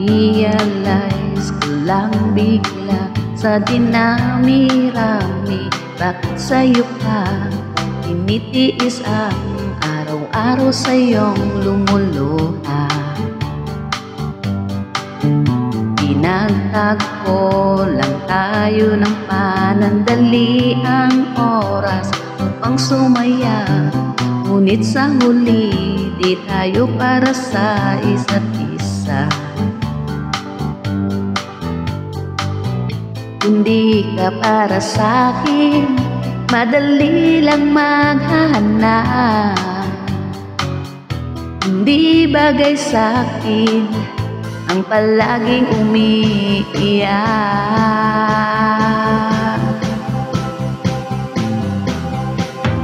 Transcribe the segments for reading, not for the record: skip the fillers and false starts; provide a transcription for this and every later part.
Na-realize ko lang bigla sa dinami-rami, bakit sa'yo ka tinitiis ang araw-araw sa'yong lumuluha. Pinagtagpo lang tayo ng panandaliang oras upang sumaya, ngunit sa huli di tayo para sa isa't isa. Hindi ka para sa'kin, madali lang maghahanap. Hindi bagay sa'kin ang palaging umiiyak.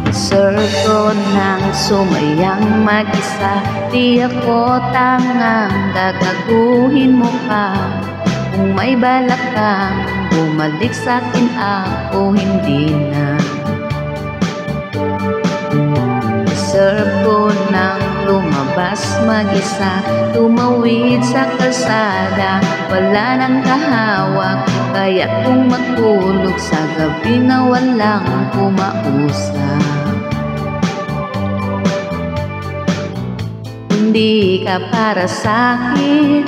Deserve ko nang sumayang mag-isa, di ako tangang gagaguhin mo pa. Kung may balak kang bumalik sa'kin, ako hindi na. Deserve ko nang lumabas mag-isa, tumawid sa kalsada, wala nang kahawak, kaya kung matulog sa gabi na walang kumausap. Hindi ka para sa'kin,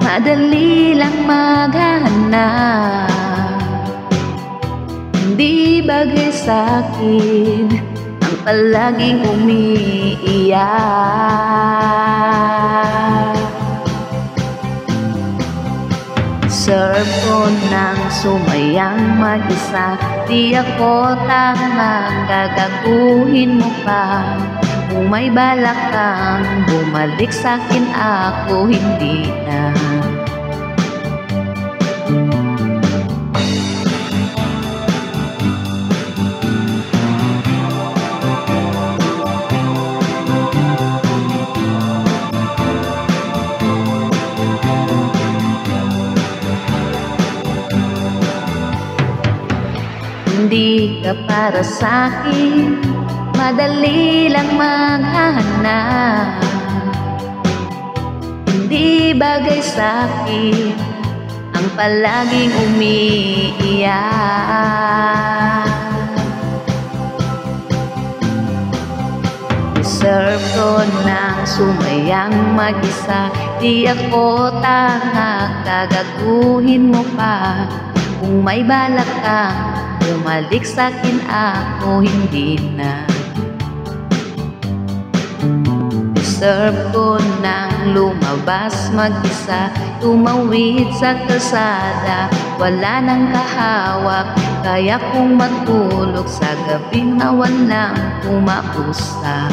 madali lang maghahanap. Hindi bagay sa'kin ang palaging umiiyak. Deserve ko nang sumayang mag-isa, di ako tangang gagaguhin mo pa. Kung may balak kang bumalik sa'kin, ako hindi na. Hindi ka para sa'kin, madali lang maghahanap. Hindi bagay sa'kin ang palaging umiiyak. Deserve ko nang sumayang mag-isa, di ako tanga, gagaguhin mo pa. Kung may balak kang bumalik sa'kin, ako hindi na. Deserve ko nang lumabas mag-isa, tumawid sa kalsada, wala nang kahawak, kaya kung matulog sa gabi na walang kumausap.